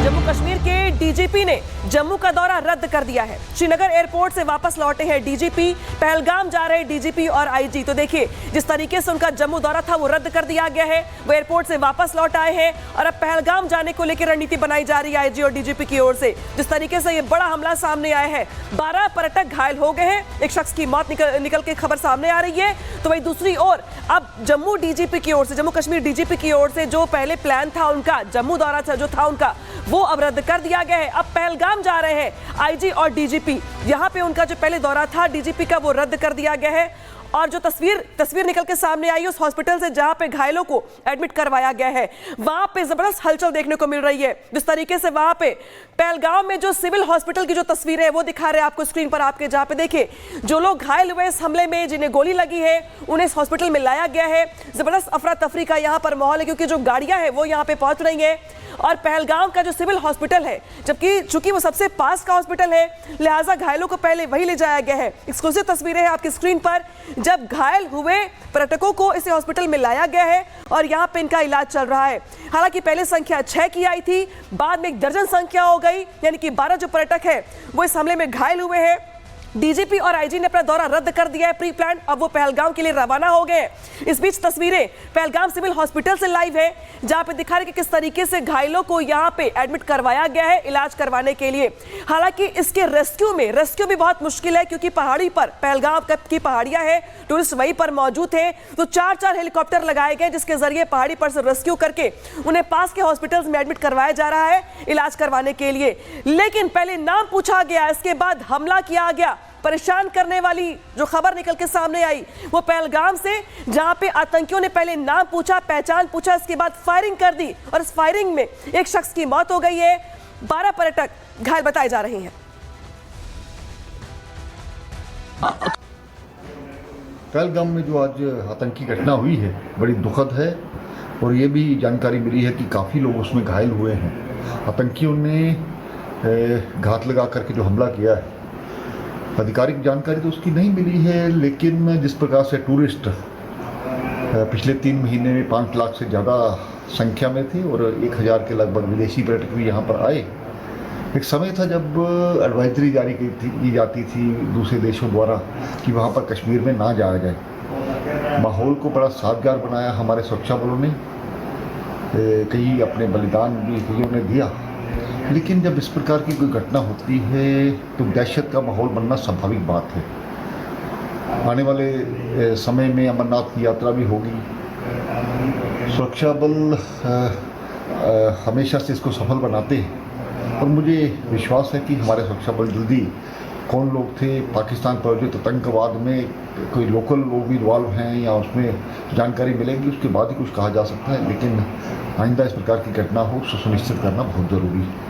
जम्मू कश्मीर के डीजीपी ने जम्मू का दौरा रद्द कर दिया है। श्रीनगर एयरपोर्ट से वापस लौटे हैं डीजीपी, पहलगाम जा रहे डीजीपी और आईजी। तो देखिए जिस तरीके से उनका जम्मू दौरा था वो रद्द कर दिया गया है। वो एयरपोर्ट से वापस लौट आए हैं और अब पहलगाम जाने को लेकर रणनीति बनाई जा रही है आईजी और डीजीपी की ओर से। जिस तरीके से ये बड़ा हमला सामने आया है, 12 पर्यटक घायल हो गए हैं, एक शख्स की मौत निकल के खबर सामने आ रही है। तो वही दूसरी ओर अब जम्मू डीजीपी की ओर से, जम्मू कश्मीर डीजीपी की ओर से जो पहले प्लान था उनका, जम्मू दौरा था जो था उनका, वो अब रद्द कर दिया गया है। अब पहलगाम जा रहे हैं आईजी और डीजीपी। यहां पे उनका जो पहले दौरा था डीजीपी का वो रद्द कर दिया गया है। और जो तस्वीर निकल के सामने आई उस हॉस्पिटल से जहां पे घायलों को एडमिट करवाया गया है, वहां पे जबरदस्त हलचल देखने को मिल रही है। जिस तरीके से वहां पे पहलगाम में जो सिविल हॉस्पिटल की जो तस्वीरें है वो दिखा रहे हैं आपको स्क्रीन पर आपके, जहां पे देखिए जो लोग घायल हुए इस हमले में, जिन्हें गोली लगी है, उन्हें इस हॉस्पिटल में लाया गया है। जबरदस्त अफरा तफरी का यहाँ पर माहौल है क्योंकि जो गाड़ियां हैं वो यहाँ पे पहुंच रही है। और पहलगाम का जो सिविल हॉस्पिटल है, जबकि चूंकि वो सबसे पास का हॉस्पिटल है, लिहाजा घायलों को पहले वही ले जाया गया है। एक्सक्लूसिव तस्वीरें हैं आपकी स्क्रीन पर, जब घायल हुए पर्यटकों को इस हॉस्पिटल में लाया गया है और यहाँ पे इनका इलाज चल रहा है। हालांकि पहले संख्या 6 की आई थी, बाद में 1 दर्जन संख्या हो गई, यानी कि 12 जो पर्यटक है वो इस हमले में घायल हुए हैं। डीजीपी और आईजी ने अपना दौरा रद्द कर दिया है प्री प्लान, अब वो पहलगाम के लिए रवाना हो गए। इस बीच तस्वीरें पहलगाम सिविल हॉस्पिटल से लाइव है, जहां पे दिखा रहे कि किस तरीके से घायलों को यहां पे एडमिट करवाया गया है इलाज करवाने के लिए। हालांकि इसके रेस्क्यू भी बहुत मुश्किल है क्योंकि पहाड़ी पर, पहलगाम की पहाड़ियां है, टूरिस्ट वहीं पर मौजूद थे। तो 4 हेलीकॉप्टर लगाए गए जिसके जरिए पहाड़ी पर से रेस्क्यू करके उन्हें पास के हॉस्पिटल्स में एडमिट करवाया जा रहा है इलाज करवाने के लिए। लेकिन पहले नाम पूछा गया, इसके बाद हमला किया गया। परेशान करने वाली जो खबर निकल के सामने आई वो पहलगाम से, जहां पे आतंकियों ने पहले नाम पूछा, पहचान पूछा, इसके बाद फायरिंग कर दी और इस फायरिंग में एक शख्स की मौत हो गई है, 12 पर्यटक घायल बताए जा रहे हैं। पहलगाम में जो आज आतंकी घटना हुई है बड़ी दुखद है और ये भी जानकारी मिली है कि काफ़ी लोग उसमें घायल हुए हैं। आतंकियों ने घात लगा करके जो हमला किया है, आधिकारिक जानकारी तो उसकी नहीं मिली है, लेकिन जिस प्रकार से टूरिस्ट पिछले 3 महीने में 5 लाख से ज़्यादा संख्या में थे और 1000 के लगभग विदेशी पर्यटक भी यहाँ पर आए। एक समय था जब एडवाइजरी जारी की जाती थी दूसरे देशों द्वारा कि वहाँ पर कश्मीर में ना जाया जाए। माहौल को बड़ा साजगार बनाया हमारे सुरक्षा बलों ने, कई अपने बलिदान भी कईयों ने दिया। लेकिन जब इस प्रकार की कोई घटना होती है तो दहशत का माहौल बनना स्वाभाविक बात है। आने वाले समय में अमरनाथ की यात्रा भी होगी। सुरक्षा बल हमेशा से इसको सफल बनाते हैं और मुझे विश्वास है कि हमारे सुरक्षा बल जल्दी, कौन लोग थे पाकिस्तान प्रायोजित आतंकवाद में, कोई लोकल लोग भी इन्वॉल्व हैं या उसमें जानकारी मिलेगी, उसके बाद ही कुछ कहा जा सकता है। लेकिन आइंदा इस प्रकार की घटना हो उसको सुनिश्चित करना बहुत ज़रूरी है।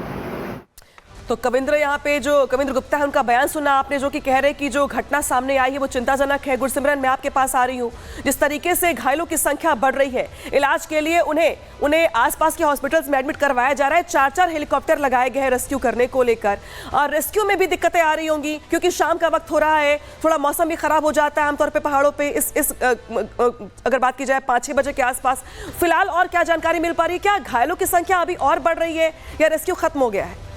तो कविंद्र, यहाँ पे जो कविंद्र गुप्ता है उनका बयान सुना आपने, जो कि कह रहे कि जो घटना सामने आई है वो चिंताजनक है। गुरसिमरन, मैं आपके पास आ रही हूँ। जिस तरीके से घायलों की संख्या बढ़ रही है, इलाज के लिए उन्हें आसपास के हॉस्पिटल्स में एडमिट करवाया जा रहा है। 4 हेलीकॉप्टर लगाए गए हैं रेस्क्यू करने को लेकर, और रेस्क्यू में भी दिक्कतें आ रही होंगी क्योंकि शाम का वक्त हो रहा है, थोड़ा मौसम भी खराब हो जाता है आमतौर पर पहाड़ों पर। अगर बात की जाए 5-6 बजे के आसपास, फिलहाल और क्या जानकारी मिल पा रही है? क्या घायलों की संख्या अभी और बढ़ रही है या रेस्क्यू खत्म हो गया है?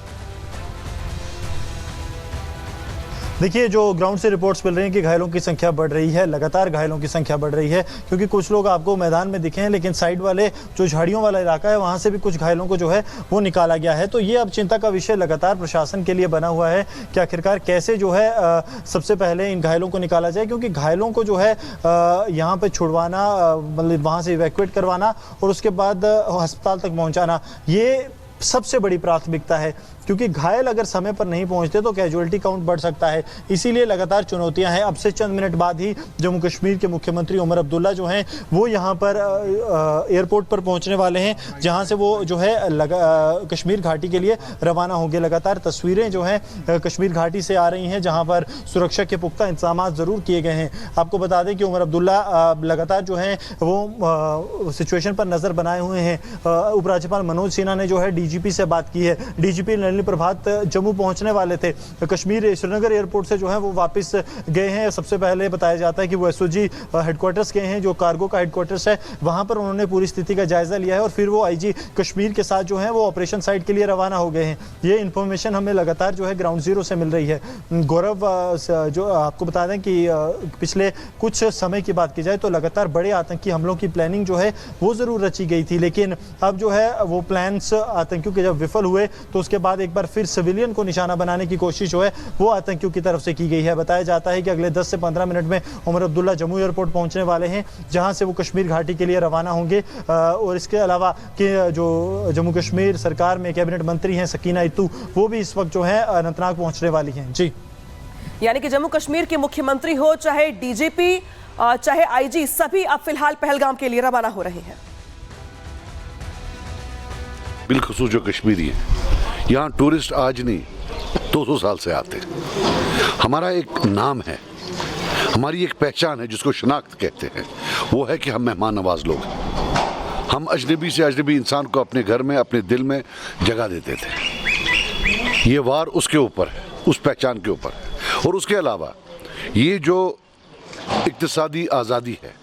देखिए, जो ग्राउंड से रिपोर्ट्स मिल रही हैं कि घायलों की संख्या बढ़ रही है, लगातार घायलों की संख्या बढ़ रही है, क्योंकि कुछ लोग आपको मैदान में दिखे हैं लेकिन साइड वाले जो झाड़ियों वाला इलाका है वहां से भी कुछ घायलों को जो है वो निकाला गया है। तो ये अब चिंता का विषय लगातार प्रशासन के लिए बना हुआ है कि आखिरकार कैसे जो है सबसे पहले इन घायलों को निकाला जाए, क्योंकि घायलों को जो है यहाँ पर छुड़वाना, मतलब वहाँ से इवैक्यूएट करवाना और उसके बाद अस्पताल तक पहुँचाना, ये सबसे बड़ी प्राथमिकता है। क्योंकि घायल अगर समय पर नहीं पहुंचते तो कैजुअलिटी काउंट बढ़ सकता है। इसीलिए लगातार चुनौतियां हैं। अब से चंद मिनट बाद ही जम्मू कश्मीर के मुख्यमंत्री उमर अब्दुल्ला जो हैं वो यहां पर एयरपोर्ट पर पहुंचने वाले हैं, जहां से वो जो है कश्मीर घाटी के लिए रवाना होंगे। लगातार तस्वीरें जो हैं कश्मीर घाटी से आ रही हैं, जहां पर सुरक्षा के पुख्ता इंतजाम ज़रूर किए गए हैं। आपको बता दें कि उमर अब्दुल्ला लगातार जो हैं वो सिचुएशन पर नज़र बनाए हुए हैं। उपराज्यपाल मनोज सिन्हा ने जो है डीजीपी से बात की है। डीजीपी ने नलिनी प्रभात जम्मू पहुंचने वाले थे। कश्मीर श्रीनगर एयरपोर्ट से जो है वो वापस गए हैं। सबसे पहले बताया जाता है कि वो एसओजी हेडक्वार्टर्स गए हैं, जो कार्गो का हेडक्वार्टर्स है, वहां पर उन्होंने पूरी स्थिति का जायजा लिया है और फिर वो आईजी कश्मीर के साथ जो है वो ऑपरेशन साइट के लिए रवाना हो गए हैं। ये इन्फॉर्मेशन हमें लगातार जो है ग्राउंड जीरो से मिल रही है। गौरव, जो आपको बता दें कि पिछले कुछ समय की बात की जाए तो लगातार बड़े आतंकी हमलों की प्लानिंग जो है वो ज़रूर रची गई थी, लेकिन अब जो है वो प्लान्स आतंकियों के जब विफल हुए तो उसके बाद एक बार फिर सिविलियन को निशाना बनाने की कोशिश जो है वो आतंकियों की तरफ से की गई है। बताया जाता है कि अगले 10 से 15 मिनट में उमर अब्दुल्ला जम्मू एयरपोर्ट पहुंचने वाले हैं, जहां से वो कश्मीर घाटी के लिए रवाना होंगे। और इसके अलावा कि जो जम्मू कश्मीर सरकार में कैबिनेट मंत्री हैं सकीना इत्तू, वो भी इस वक्त जो है अनंतनाग पहुंचने वाली हैं। जी, यानी कि जम्मू कश्मीर के मुख्यमंत्री हो, चाहे डीजीपी, चाहे आईजी, सभी अब फिलहाल पहलगाम के लिए रवाना हो रहे हैं। बिलखुसूस जो कश्मीरी है, यहाँ टूरिस्ट आज नहीं 200 साल से आते हैं। हमारा एक नाम है, हमारी एक पहचान है जिसको शनाख्त कहते हैं, वो है कि हम मेहमान नवाज लोग हैं। हम अजनबी से अजनबी इंसान को अपने घर में, अपने दिल में जगह देते थे। ये वार उसके ऊपर है, उस पहचान के ऊपर है। और उसके अलावा ये जो इक्तिसादी आज़ादी है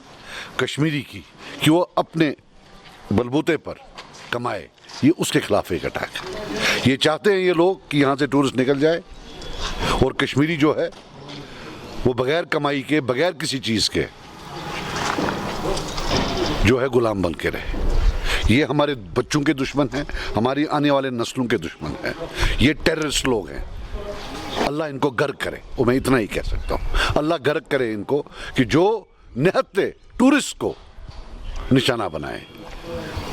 कश्मीरी की, कि वो अपने बलबूते पर कमाए, ये उसके खिलाफ एक अटैक है। ये चाहते हैं ये लोग कि यहाँ से टूरिस्ट निकल जाए और कश्मीरी जो है वो बगैर कमाई के, बगैर किसी चीज़ के जो है गुलाम बन के रहे। ये हमारे बच्चों के दुश्मन हैं, हमारी आने वाले नस्लों के दुश्मन हैं। ये टेररिस्ट लोग हैं। अल्लाह इनको गर्क करे, और मैं इतना ही कह सकता हूँ, अल्लाह गर्क करे इनको कि जो निहत्ते टूरिस्ट को निशाना बनाए।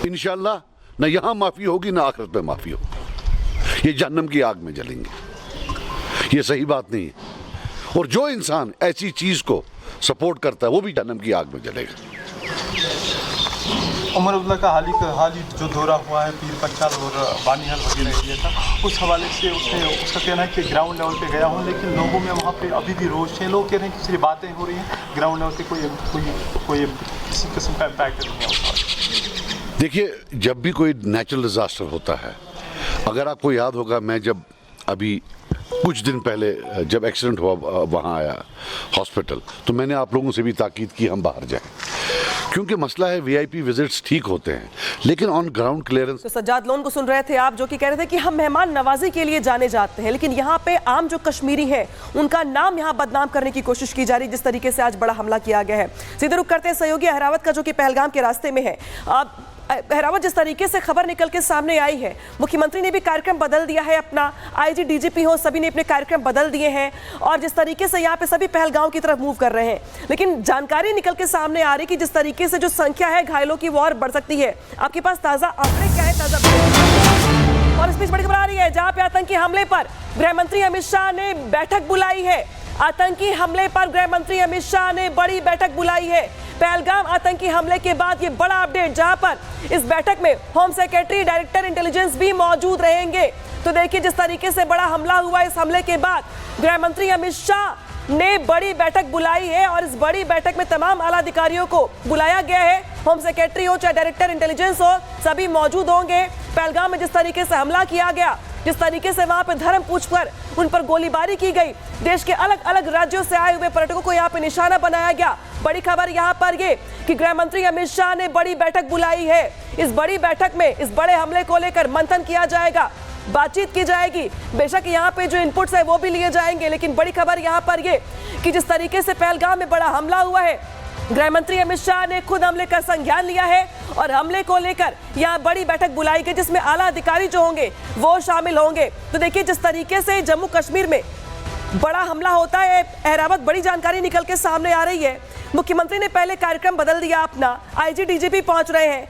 इंशाअल्लाह न यहाँ माफ़ी होगी न आखिरत में माफ़ी होगी। ये जहन्नम की आग में जलेंगे। ये सही बात नहीं है। और जो इंसान ऐसी चीज़ को सपोर्ट करता है वो भी जहन्नम की आग में जलेगा। उमर अब्दुल्ला का हाल ही जो दौरा हुआ है पीर पंचाल और बानीहाल वगैरह एरिया का, उस हवाले से उसका कहना है कि ग्राउंड लेवल पे गया हूँ, लेकिन लोगों में वहाँ पे अभी भी रोष है। लोग कह रहे हैं कि सिर्फ बातें हो रही हैं, ग्राउंड लेवल पे कोई किसी किस्म का इम्पैक्ट नहीं है उसका। देखिए, जब भी कोई नेचुरल डिज़ास्टर होता है, अगर आपको याद होगा, मैं जब अभी कुछ दिन पहले जब एक्सीडेंट हुआ वहाँ आया हॉस्पिटल, तो मैंने आप लोगों से भी ताकीद की हम बाहर जाएं, क्योंकि मसला है वीआईपी विजिट्स ठीक होते हैं, लेकिन ऑन ग्राउंड क्लियरेंस। तो सज्जाद लोन को सुन रहे थे आप, जो कि कह रहे थे कि हम मेहमान नवाजी के लिए जाने जाते हैं, लेकिन यहाँ पे आम जो कश्मीरी हैं उनका नाम यहाँ बदनाम करने की कोशिश की जा रही, जिस तरीके से आज बड़ा हमला किया गया है। सीधे रुख करते हैं सहयोगी अहरावत का, जो कि पहलगाम के रास्ते में है। अहरावत, जिस तरीके से खबर निकल के सामने आई है, मुख्यमंत्री ने भी कार्यक्रम बदल दिया है अपना, आईजी डीजीपी हो, सभी ने अपने कार्यक्रम बदल दिए हैं और जिस तरीके से यहाँ पे सभी पहलगाम की तरफ मूव कर रहे हैं, लेकिन जानकारी निकल के सामने आ रही कि जिस तरीके से जो संख्या है घायलों की वो और बढ़ सकती है। आपके पास ताजा आंकड़े क्या है? ताजा। और इस बीच बड़ी खबर आ रही है, जहां पे आतंकी हमले पर गृह मंत्री अमित शाह ने बैठक बुलाई है। आतंकी हमले पर गृह मंत्री अमित शाह ने बड़ी बैठक बुलाई है। पहलगाम आतंकी हमले के बाद ये बड़ा अपडेट, जहां पर इस बैठक में होम सेक्रेटरी, डायरेक्टर इंटेलिजेंस भी मौजूद रहेंगे। तो देखिए, जिस तरीके से बड़ा हमला हुआ, इस हमले के बाद गृह मंत्री अमित शाह ने बड़ी बैठक बुलाई है और इस बड़ी बैठक में तमाम आला अधिकारियों को बुलाया गया है। होम सेक्रेटरी हो चाहे डायरेक्टर इंटेलिजेंस हो, सभी मौजूद होंगे। पहलगाम में जिस तरीके से हमला किया गया, जिस तरीके से वहां पे धर्म पूछ कर उन पर गोलीबारी की गई, देश के अलग अलग राज्यों से आए हुए पर्यटकों को यहाँ पे निशाना बनाया गया। बड़ी खबर यहाँ पर ये कि गृह मंत्री अमित शाह ने बड़ी बैठक बुलाई है। इस बड़ी बैठक में इस बड़े हमले को लेकर मंथन किया जाएगा, बातचीत की जाएगी। बेशक यहाँ पे जो इनपुट्स है वो भी लिए जाएंगे, लेकिन बड़ी खबर यहाँ पर ये कि जिस तरीके से पहलगाम में बड़ा हमला हुआ है, गृह मंत्री अमित शाह ने खुद हमले का संज्ञान लिया है और हमले को लेकर यहाँ बड़ी बैठक बुलाई गई, जिसमें आला अधिकारी जो होंगे वो शामिल होंगे। तो देखिए, जिस तरीके से जम्मू कश्मीर में बड़ा हमला होता है, अहरावत, बड़ी जानकारी निकल के सामने आ रही है। मुख्यमंत्री ने पहले कार्यक्रम बदल दिया अपना, आईजी डीजीपी पहुंच रहे हैं,